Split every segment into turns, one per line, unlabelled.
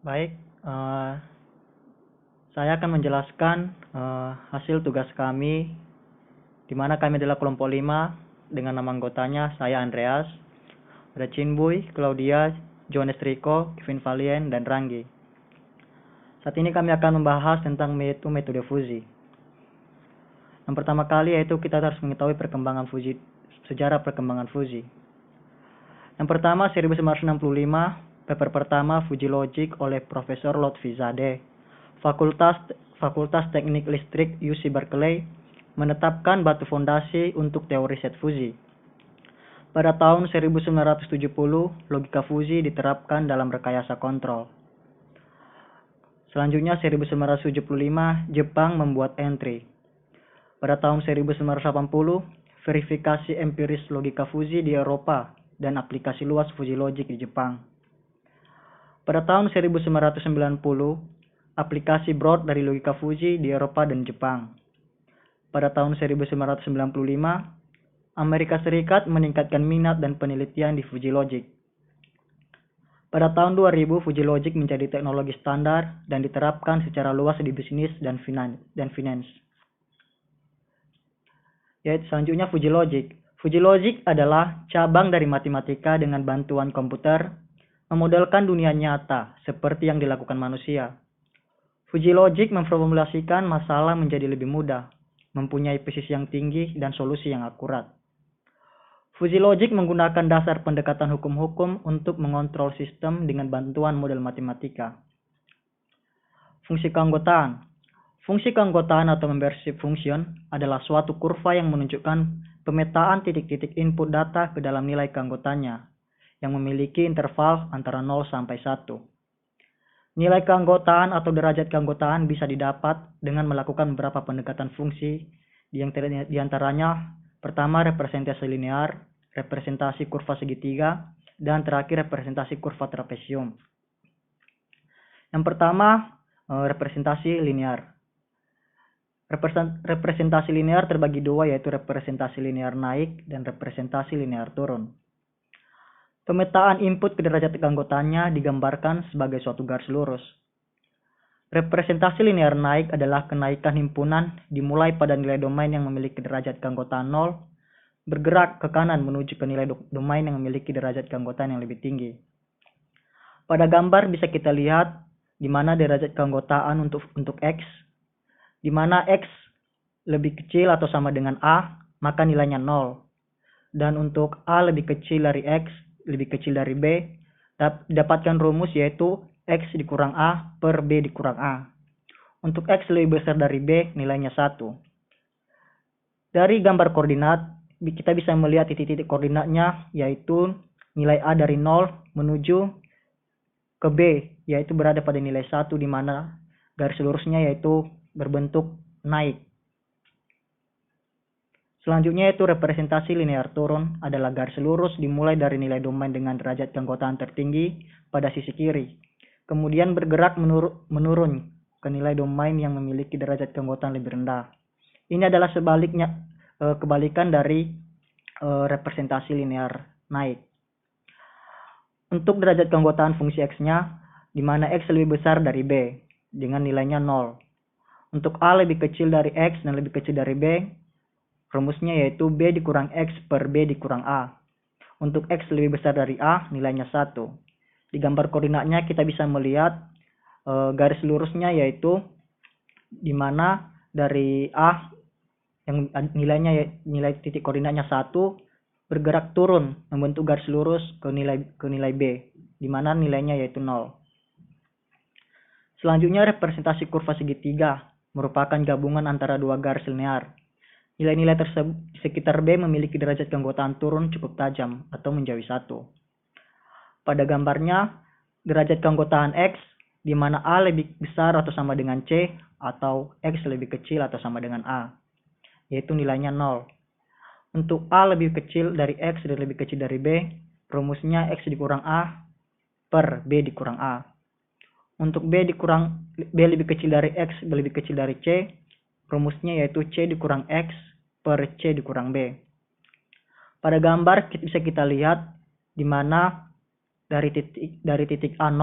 Baik, saya akan menjelaskan hasil tugas kami, di mana kami adalah kelompok 5 dengan nama anggotanya saya Andreas, ada Cinbuy, Claudia, Jones Rico, Kevin Valien, dan Ranggi. Saat ini kami akan membahas tentang metode fusi. Yang pertama kali yaitu kita harus mengetahui sejarah perkembangan fusi. Yang pertama 1965, paper pertama Fuji Logic oleh Profesor Lotfizadeh, Fakultas Teknik Listrik UC Berkeley, menetapkan batu fondasi untuk teori set fusi. Pada tahun 1970, logika fusi diterapkan dalam rekayasa kontrol. Selanjutnya 1975, Jepang membuat entry. Pada tahun 1980, verifikasi empiris logika fusi di Eropa dan aplikasi luas Fuji Logic di Jepang. Pada tahun 1990, aplikasi broad dari logika fusi di Eropa dan Jepang. Pada tahun 1995, Amerika Serikat meningkatkan minat dan penelitian di Fuji Logic. Pada tahun 2000, Fuji Logic menjadi teknologi standar dan diterapkan secara luas di bisnis dan finance. Yaitu selanjutnya Fuji Logic. Fuji Logic adalah cabang dari matematika dengan bantuan komputer memodelkan dunia nyata seperti yang dilakukan manusia. Fuji Logic memformulasikan masalah menjadi lebih mudah, mempunyai presisi yang tinggi dan solusi yang akurat. Fuji Logic menggunakan dasar pendekatan hukum-hukum untuk mengontrol sistem dengan bantuan model matematika. Fungsi keanggotaan. Fungsi keanggotaan atau membership function adalah suatu kurva yang menunjukkan pemetaan titik-titik input data ke dalam nilai keanggotaannya, yang memiliki interval antara 0 sampai 1. Nilai keanggotaan atau derajat keanggotaan bisa didapat dengan melakukan beberapa pendekatan fungsi, di antaranya pertama representasi linear, representasi kurva segitiga, dan terakhir representasi kurva trapesium. Yang pertama, representasi linear. Representasi linear terbagi dua, yaitu representasi linear naik dan representasi linear turun. Pemetaan input ke derajat keanggotaannya digambarkan sebagai suatu garis lurus. Representasi linear naik adalah kenaikan himpunan dimulai pada nilai domain yang memiliki derajat keanggotaan 0, bergerak ke kanan menuju ke nilai domain yang memiliki derajat keanggotaan yang lebih tinggi. Pada gambar bisa kita lihat di mana derajat keanggotaan untuk X, di mana X lebih kecil atau sama dengan A, maka nilainya 0. Dan untuk A lebih kecil dari X, lebih kecil dari B, dapatkan rumus yaitu X dikurang A per B dikurang A. Untuk X lebih besar dari B, nilainya 1. Dari gambar koordinat, kita bisa melihat titik-titik koordinatnya, yaitu nilai A dari 0 menuju ke B, yaitu berada pada nilai 1, di mana garis lurusnya yaitu berbentuk naik. Selanjutnya yaitu representasi linear turun, adalah garis lurus dimulai dari nilai domain dengan derajat keanggotaan tertinggi pada sisi kiri, kemudian bergerak menurun ke nilai domain yang memiliki derajat keanggotaan lebih rendah. Ini adalah kebalikan dari representasi linear naik. Untuk derajat keanggotaan fungsi X-nya, di mana X lebih besar dari B dengan nilainya 0. Untuk A lebih kecil dari X dan lebih kecil dari B, rumusnya yaitu B dikurang X per B dikurang A. Untuk X lebih besar dari A, nilainya 1. Di gambar koordinatnya kita bisa melihat garis lurusnya, yaitu di mana dari A yang nilai titik koordinatnya 1 bergerak turun membentuk garis lurus ke nilai B, di mana nilainya yaitu 0. Selanjutnya representasi kurva segitiga merupakan gabungan antara dua garis linear. Nilai-nilai tersebut di sekitar B memiliki derajat keanggotaan turun cukup tajam atau menjauhi 1. Pada gambarnya, derajat keanggotaan X di mana A lebih besar atau sama dengan C, atau X lebih kecil atau sama dengan A, yaitu nilainya 0. Untuk A lebih kecil dari X dan lebih kecil dari B, rumusnya X dikurang A per B dikurang A. Untuk B lebih kecil dari X dan lebih kecil dari C, rumusnya yaitu C dikurang X per C dikurang B. Pada gambar bisa kita lihat di mana dari titik A0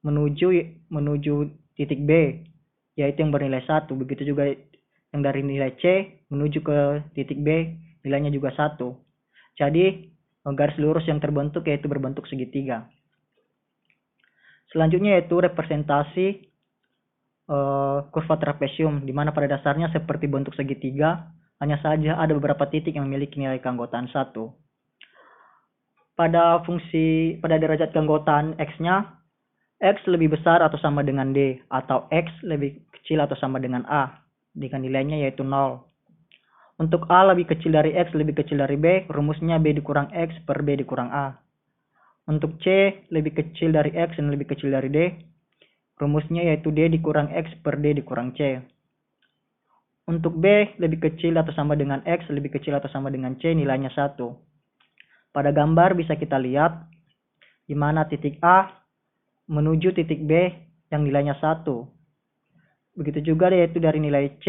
menuju menuju titik B, yaitu yang bernilai 1. Begitu juga yang dari nilai C menuju ke titik B, nilainya juga 1. Jadi garis lurus yang terbentuk yaitu berbentuk segitiga. Selanjutnya yaitu representasi kurva trapesium, di mana pada dasarnya seperti bentuk segitiga, hanya saja ada beberapa titik yang memiliki nilai keanggotaan 1. Pada derajat keanggotaan X-nya, X lebih besar atau sama dengan D, atau X lebih kecil atau sama dengan A, dengan nilainya yaitu 0. Untuk A lebih kecil dari X lebih kecil dari B, rumusnya B dikurang X per B dikurang A. Untuk C lebih kecil dari X dan lebih kecil dari D, rumusnya yaitu D dikurang X per D dikurang C. Untuk B lebih kecil atau sama dengan X, lebih kecil atau sama dengan C, nilainya 1. Pada gambar bisa kita lihat di mana titik A menuju titik B yang nilainya 1. Begitu juga yaitu dari nilai C,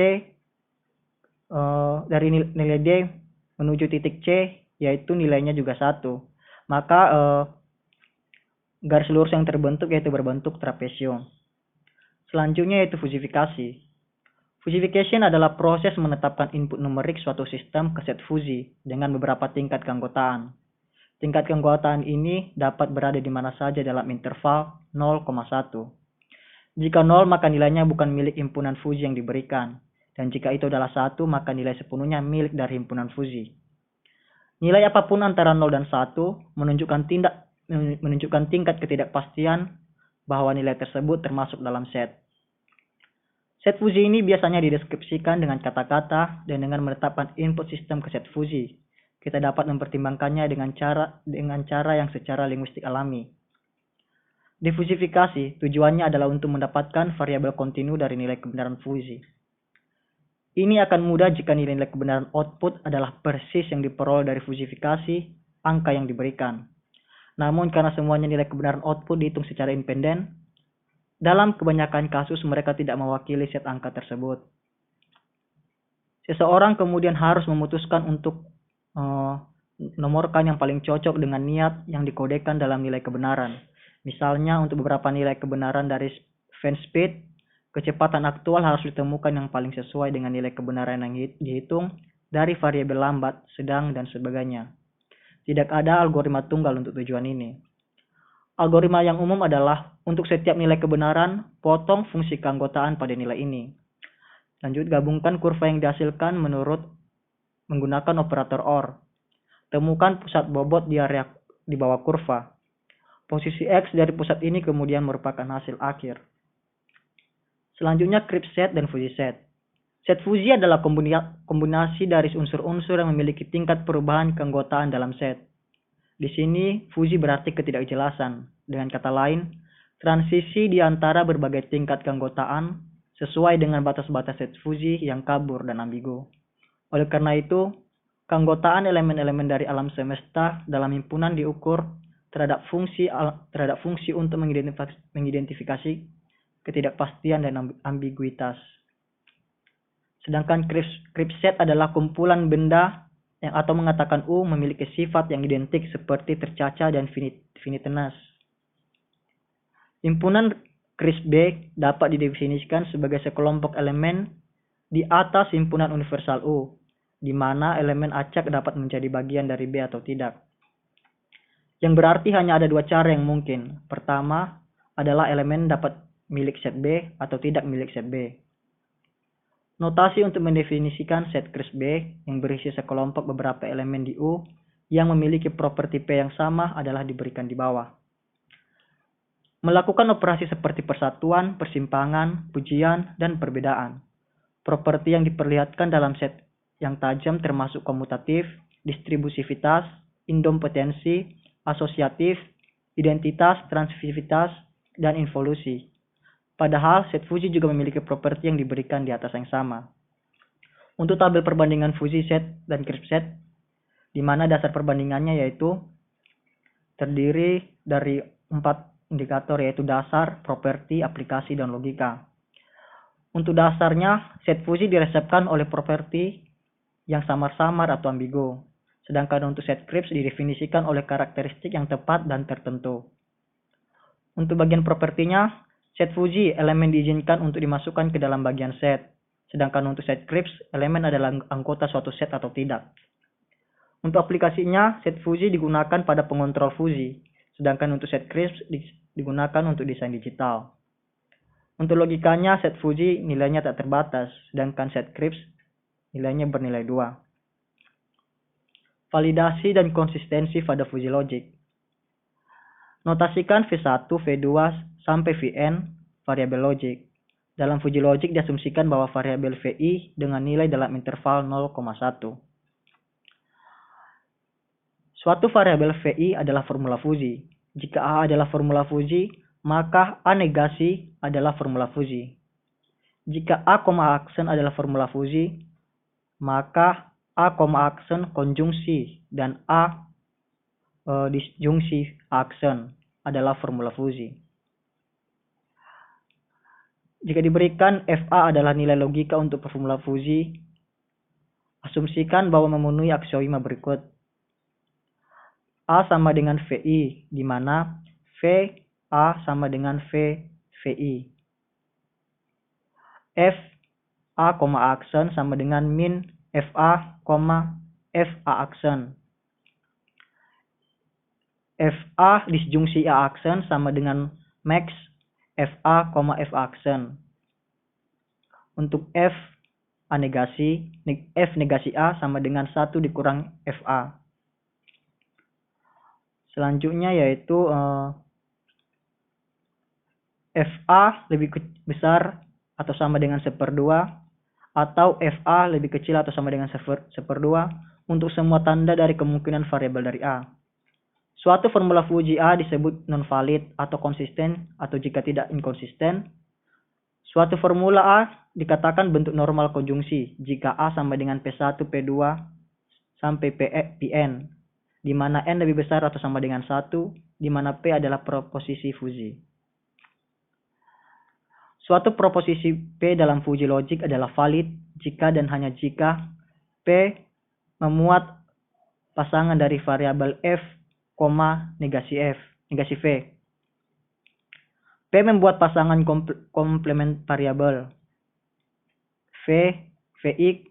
dari nilai D menuju titik C, yaitu nilainya juga 1. Maka garis lurus yang terbentuk yaitu berbentuk trapesium. Selanjutnya yaitu fusifikasi. Fusification adalah proses menetapkan input numerik suatu sistem ke set fusi dengan beberapa tingkat keanggotaan. Tingkat keanggotaan ini dapat berada di mana saja dalam interval 0,1. Jika 0 maka nilainya bukan milik himpunan fusi yang diberikan, dan jika itu adalah 1 maka nilai sepenuhnya milik dari himpunan fusi. Nilai apapun antara 0 dan 1 menunjukkan tingkat ketidakpastian bahwa nilai tersebut termasuk dalam set. Set fusi ini biasanya dideskripsikan dengan kata-kata dan dengan menetapkan input sistem ke set fusi. Kita dapat mempertimbangkannya dengan cara yang secara linguistik alami. Difusifikasi tujuannya adalah untuk mendapatkan variabel kontinu dari nilai kebenaran fusi. Ini akan mudah jika nilai kebenaran output adalah persis yang diperoleh dari fusifikasi angka yang diberikan. Namun karena semuanya nilai kebenaran output dihitung secara independen, dalam kebanyakan kasus mereka tidak mewakili set angka tersebut. Seseorang kemudian harus memutuskan untuk nomorkan yang paling cocok dengan niat yang dikodekan dalam nilai kebenaran. Misalnya untuk beberapa nilai kebenaran dari fan speed, kecepatan aktual harus ditemukan yang paling sesuai dengan nilai kebenaran yang dihitung dari variabel lambat, sedang, dan sebagainya. Tidak ada algoritma tunggal untuk tujuan ini. Algoritma yang umum adalah untuk setiap nilai kebenaran, potong fungsi keanggotaan pada nilai ini. Lanjut, gabungkan kurva yang dihasilkan menggunakan operator OR. Temukan pusat bobot di area di bawah kurva. Posisi X dari pusat ini kemudian merupakan hasil akhir. Selanjutnya Cripps set dan fusi set. Set fusi adalah kombinasi dari unsur-unsur yang memiliki tingkat perubahan keanggotaan dalam set. Di sini fusi berarti ketidakjelasan. Dengan kata lain, transisi di antara berbagai tingkat keanggotaan sesuai dengan batas-batas set fusi yang kabur dan ambigu. Oleh karena itu, keanggotaan elemen-elemen dari alam semesta dalam himpunan diukur terhadap fungsi untuk mengidentifikasi ketidakpastian dan ambiguitas. Sedangkan Cripps set adalah kumpulan benda yang atau mengatakan U memiliki sifat yang identik seperti tercaca dan finiteness. Himpunan Cripps B dapat didefinisikan sebagai sekelompok elemen di atas himpunan universal U, di mana elemen acak dapat menjadi bagian dari B atau tidak. Yang berarti hanya ada dua cara yang mungkin. Pertama adalah elemen dapat milik set B atau tidak milik set B. Notasi untuk mendefinisikan set Cripps B yang berisi sekelompok beberapa elemen di U yang memiliki properti P yang sama adalah diberikan di bawah. Melakukan operasi seperti persatuan, persimpangan, pujian, dan perbedaan. Properti yang diperlihatkan dalam set yang tajam termasuk komutatif, distribusivitas, indompotensi, asosiatif, identitas, transitivitas, dan involusi. Padahal set fusi juga memiliki properti yang diberikan di atas yang sama. Untuk tabel perbandingan fusi set dan Cripps set, di mana dasar perbandingannya yaitu terdiri dari 4 indikator yaitu dasar, properti, aplikasi, dan logika. Untuk dasarnya, set fusi diresepkan oleh properti yang samar-samar atau ambigu. Sedangkan untuk set Cripps didefinisikan oleh karakteristik yang tepat dan tertentu. Untuk bagian propertinya, set Fuji, elemen diizinkan untuk dimasukkan ke dalam bagian set. Sedangkan untuk set Crisp, elemen adalah anggota suatu set atau tidak. Untuk aplikasinya, set Fuji digunakan pada pengontrol Fuji, sedangkan untuk set Crisp digunakan untuk desain digital. Untuk logikanya, set Fuji nilainya tak terbatas, sedangkan set Crisp nilainya bernilai 2. Validasi dan konsistensi pada Fuji Logic. Notasikan V1, V2, sampai Vn variabel logik. Dalam Fuji Logic diasumsikan bahwa variabel Vi dengan nilai dalam interval 0,1. Suatu variabel Vi adalah formula Fuji. Jika A adalah formula Fuji, maka A negasi adalah formula Fuji. Jika A, aksen adalah formula Fuji, maka A, aksen konjungsi dan A disjungsi aksen adalah formula Fuji. Jika diberikan Fa adalah nilai logika untuk formula Fuji, asumsikan bahwa memenuhi aksioma berikut. A sama dengan Vi, di mana V A sama dengan V Vi. F A, aksen sama dengan min Fa, Fa aksen. Fa disjungsi A aksen sama dengan max Fa, F aksen. Untuk F A negasi, F negasi A sama dengan 1 dikurang Fa. Selanjutnya yaitu Fa lebih besar atau sama dengan 1/2 atau Fa lebih kecil atau sama dengan 1/2 untuk semua tanda dari kemungkinan variabel dari A. Suatu formula Fuji A disebut non-valid atau konsisten atau jika tidak inkonsisten. Suatu formula A dikatakan bentuk normal konjungsi jika A sama dengan P1, P2 sampai Pn, di mana N lebih besar atau sama dengan 1, di mana P adalah proposisi Fuji. Suatu proposisi P dalam Fuji Logic adalah valid jika dan hanya jika P memuat pasangan dari variabel F, negasi V. P membuat pasangan komplement variabel V, Vi,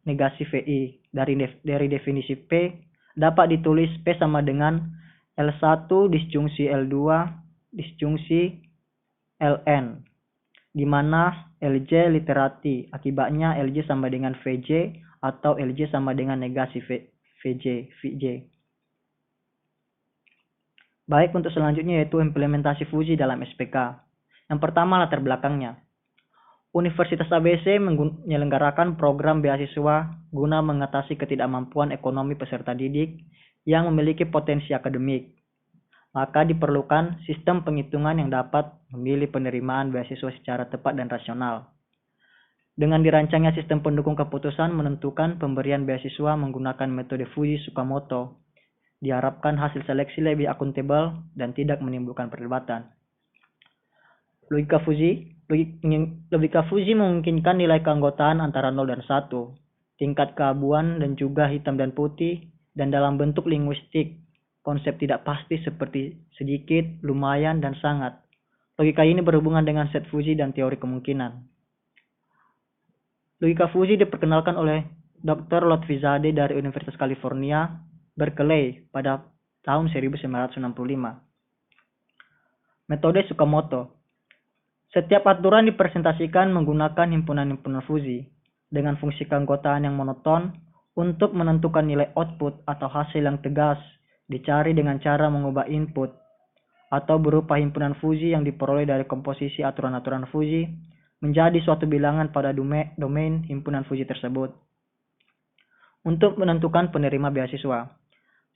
negasi Vi. Dari definisi P dapat ditulis P sama dengan L1 disjungsi L2 disjungsi Ln, di mana Lj literati, akibatnya Lj sama dengan Vj atau Lj sama dengan negasi Vj. Baik, untuk selanjutnya yaitu implementasi Fuji dalam SPK. Yang pertama, latar belakangnya. Universitas ABC menyelenggarakan program beasiswa guna mengatasi ketidakmampuan ekonomi peserta didik yang memiliki potensi akademik. Maka diperlukan sistem penghitungan yang dapat memilih penerimaan beasiswa secara tepat dan rasional. Dengan dirancangnya sistem pendukung keputusan menentukan pemberian beasiswa menggunakan metode Fuji Tsukamoto, diharapkan hasil seleksi lebih akuntabel dan tidak menimbulkan perdebatan. Logika Fuji memungkinkan nilai keanggotaan antara 0 dan 1, tingkat keabuan dan juga hitam dan putih, dan dalam bentuk linguistik, konsep tidak pasti seperti sedikit, lumayan, dan sangat. Logika ini berhubungan dengan set Fuji dan teori kemungkinan. Logika Fuji diperkenalkan oleh Dr. Lotfizadeh dari Universitas California, Berkeley pada tahun 1965. Metode Tsukamoto. Setiap aturan dipresentasikan menggunakan himpunan-himpunan Fuji dengan fungsi keanggotaan yang monoton untuk menentukan nilai output atau hasil yang tegas dicari dengan cara mengubah input atau berupa himpunan Fuji yang diperoleh dari komposisi aturan-aturan Fuji menjadi suatu bilangan pada domain himpunan Fuji tersebut. Untuk menentukan penerima beasiswa.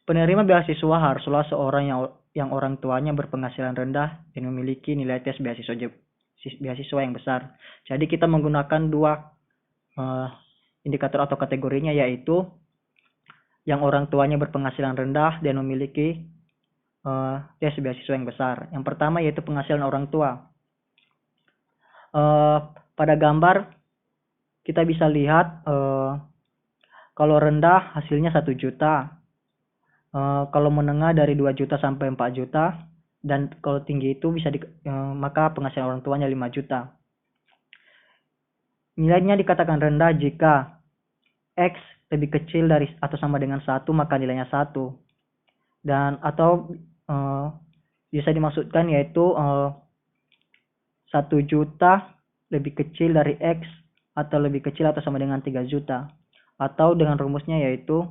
Penerima beasiswa haruslah seorang yang orang tuanya berpenghasilan rendah dan memiliki nilai tes beasiswa yang besar. Jadi kita menggunakan dua indikator atau kategorinya, yaitu yang orang tuanya berpenghasilan rendah dan memiliki tes beasiswa yang besar. Yang pertama yaitu penghasilan orang tua. Pada gambar kita bisa lihat kalau rendah hasilnya 1 juta. Kalau menengah dari 2 juta sampai 4 juta, dan kalau tinggi itu maka penghasilan orang tuanya 5 juta. Nilainya dikatakan rendah jika X lebih kecil dari atau sama dengan 1, maka nilainya 1. Dan atau bisa dimaksudkan yaitu 1 juta lebih kecil dari X atau lebih kecil atau sama dengan 3 juta. Atau dengan rumusnya yaitu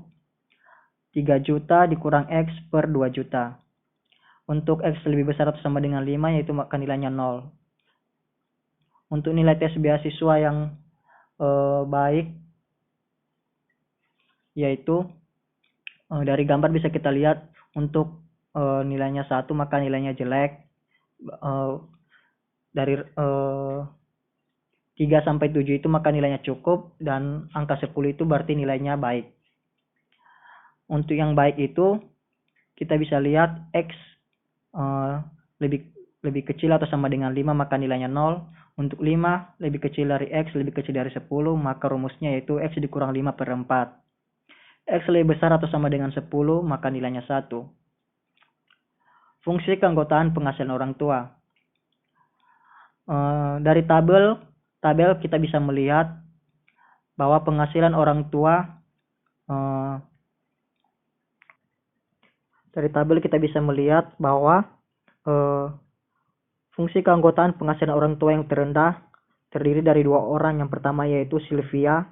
3 juta dikurang X per 2 juta. Untuk X lebih besar atau sama dengan 5, yaitu maka nilainya 0. Untuk nilai tes beasiswa yang baik, yaitu dari gambar bisa kita lihat untuk nilainya 1 maka nilainya jelek. Dari 3 sampai 7 itu maka nilainya cukup, dan angka 10 itu berarti nilainya baik. Untuk yang baik itu kita bisa lihat X lebih kecil atau sama dengan 5 maka nilainya 0. Untuk 5 lebih kecil dari X lebih kecil dari 10, maka rumusnya yaitu X dikurang 5 per 4. X lebih besar atau sama dengan 10 maka nilainya 1. Fungsi keanggotaan penghasilan orang tua. Dari tabel kita bisa melihat bahwa penghasilan orang tua dari tabel kita bisa melihat bahwa fungsi keanggotaan penghasilan orang tua yang terendah terdiri dari 2 orang. Yang pertama yaitu Sylvia,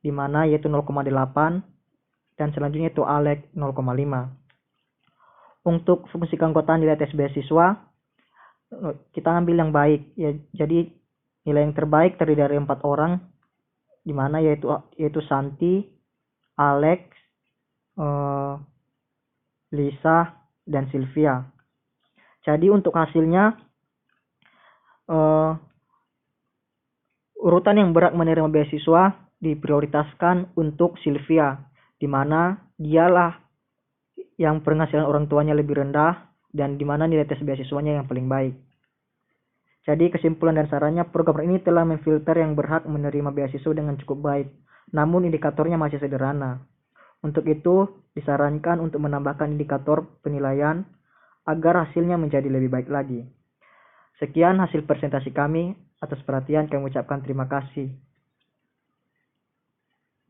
di mana yaitu 0,8, dan selanjutnya itu Alex 0,5. Untuk fungsi keanggotaan nilai tes beasiswa, kita ambil yang baik ya. Jadi nilai yang terbaik terdiri dari 4 orang, di mana yaitu Santi, Alex, Lisa, dan Sylvia. Jadi untuk hasilnya urutan yang berhak menerima beasiswa diprioritaskan untuk Sylvia, di mana dialah yang penghasilan orang tuanya lebih rendah dan di mana nilai tes beasiswanya yang paling baik. Jadi kesimpulan dan sarannya, program ini telah memfilter yang berhak menerima beasiswa dengan cukup baik, namun indikatornya masih sederhana. Untuk itu, disarankan untuk menambahkan indikator penilaian agar hasilnya menjadi lebih baik lagi. Sekian hasil presentasi kami. Atas perhatian kami ucapkan terima kasih.